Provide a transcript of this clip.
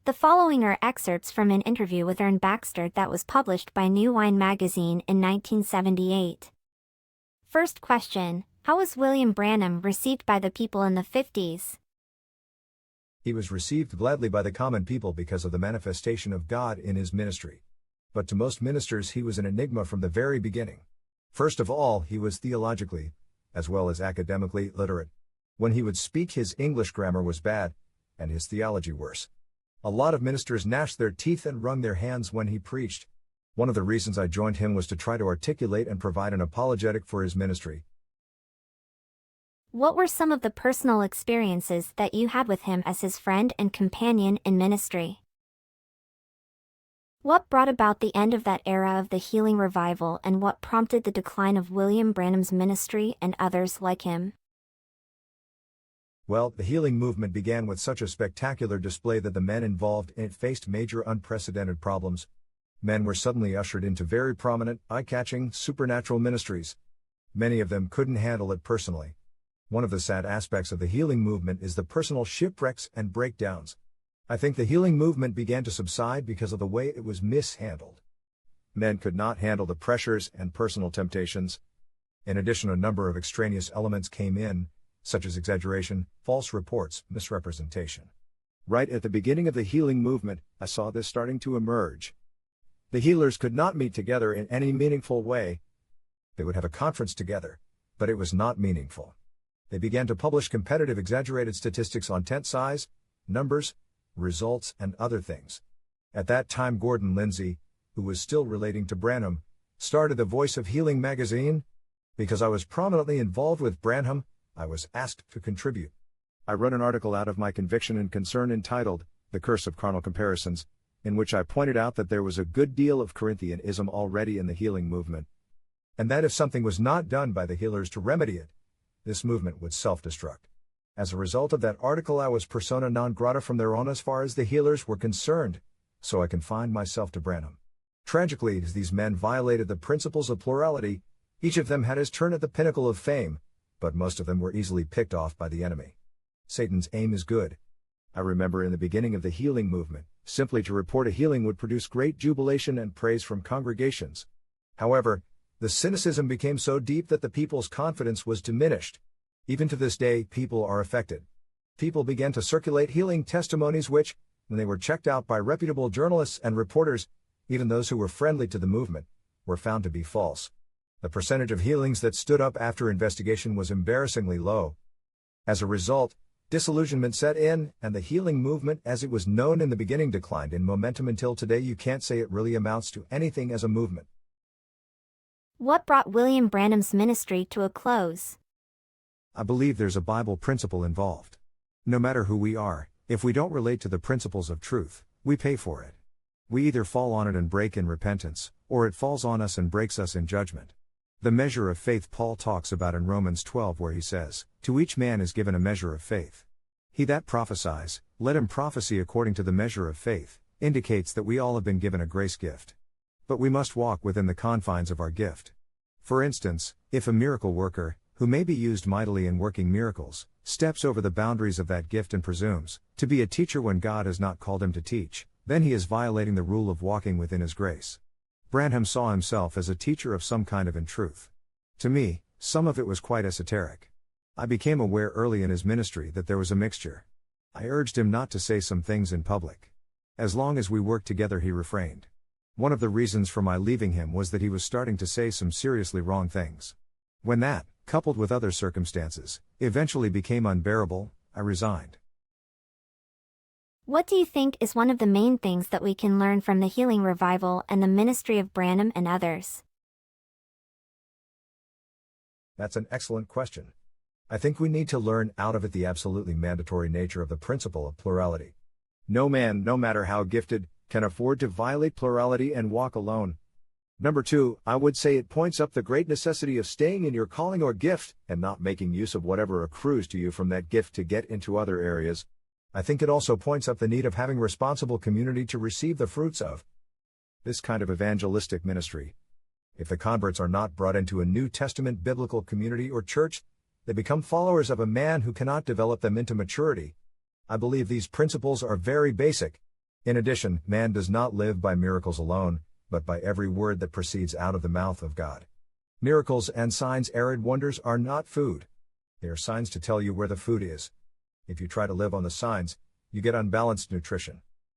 The following are excerpts from an interview with Ern Baxter that was published by New Wine magazine in 1978. First question: how was William Branham received by the people in the 50s? He was received gladly by the common people because of the manifestation of God in his ministry. But to most ministers he was an enigma from the very beginning. First of all, he was theologically, as well as academically, literate. When he would speak, his English grammar was bad, and his theology worse. A lot of ministers gnashed their teeth and wrung their hands when he preached. One of the reasons I joined him was to try to articulate and provide an apologetic for his ministry. What were some of the personal experiences that you had with him as his friend and companion in ministry? What brought about the end of that era of the healing revival, and what prompted the decline of William Branham's ministry and others like him? Well, the healing movement began with such a spectacular display that the men involved in it faced major unprecedented problems. Men were suddenly ushered into very prominent, eye-catching, supernatural ministries. Many of them couldn't handle it personally. One of the sad aspects of the healing movement is the personal shipwrecks and breakdowns. I think the healing movement began to subside because of the way it was mishandled. Men could not handle the pressures and personal temptations. In addition, a number of extraneous elements came in, such as exaggeration, false reports, misrepresentation. Right at the beginning of the healing movement, I saw this starting to emerge. The healers could not meet together in any meaningful way. They would have a conference together, but it was not meaningful. They began to publish competitive exaggerated statistics on tent size, numbers, results, and other things. At that time, Gordon Lindsay, who was still relating to Branham, started the Voice of Healing magazine. Because I was prominently involved with Branham, I was asked to contribute. I wrote an article out of my conviction and concern entitled, "The Curse of Carnal Comparisons," in which I pointed out that there was a good deal of Corinthianism already in the healing movement, and that if something was not done by the healers to remedy it, this movement would self-destruct. As a result of that article, I was persona non grata from there on as far as the healers were concerned, so I confined myself to Branham. Tragically, as these men violated the principles of plurality, each of them had his turn at the pinnacle of fame, but most of them were easily picked off by the enemy. Satan's aim is good. I remember in the beginning of the healing movement, simply to report a healing would produce great jubilation and praise from congregations. However, the cynicism became so deep that the people's confidence was diminished. Even to this day, people are affected. People began to circulate healing testimonies which, when they were checked out by reputable journalists and reporters, even those who were friendly to the movement, were found to be false. The percentage of healings that stood up after investigation was embarrassingly low. As a result, disillusionment set in, and the healing movement as it was known in the beginning declined in momentum until today. You can't say it really amounts to anything as a movement. What brought William Branham's ministry to a close? I believe there's a Bible principle involved. No matter who we are, if we don't relate to the principles of truth, we pay for it. We either fall on it and break in repentance, or it falls on us and breaks us in judgment. The measure of faith Paul talks about in Romans 12, where he says, "To each man is given a measure of faith. He that prophesies, let him prophesy according to the measure of faith," indicates that we all have been given a grace gift. But we must walk within the confines of our gift. For instance, if a miracle worker, who may be used mightily in working miracles, steps over the boundaries of that gift and presumes to be a teacher when God has not called him to teach, then he is violating the rule of walking within his grace. Branham saw himself as a teacher of some kind of in truth. To me, some of it was quite esoteric. I became aware early in his ministry that there was a mixture. I urged him not to say some things in public. As long as we worked together, he refrained. One of the reasons for my leaving him was that he was starting to say some seriously wrong things. When that, coupled with other circumstances, eventually became unbearable, I resigned. What do you think is one of the main things that we can learn from the healing revival and the ministry of Branham and others? That's an excellent question. I think we need to learn out of it the absolutely mandatory nature of the principle of plurality. No man, no matter how gifted, can afford to violate plurality and walk alone. Number 2, I would say it points up the great necessity of staying in your calling or gift, and not making use of whatever accrues to you from that gift to get into other areas. I think it also points up the need of having responsible community to receive the fruits of this kind of evangelistic ministry. If the converts are not brought into a New Testament biblical community or church, they become followers of a man who cannot develop them into maturity. I believe these principles are very basic. In addition, man does not live by miracles alone, but by every word that proceeds out of the mouth of God. Miracles and signs, arid wonders, are not food. They are signs to tell you where the food is. If you try to live on the signs, you get unbalanced nutrition.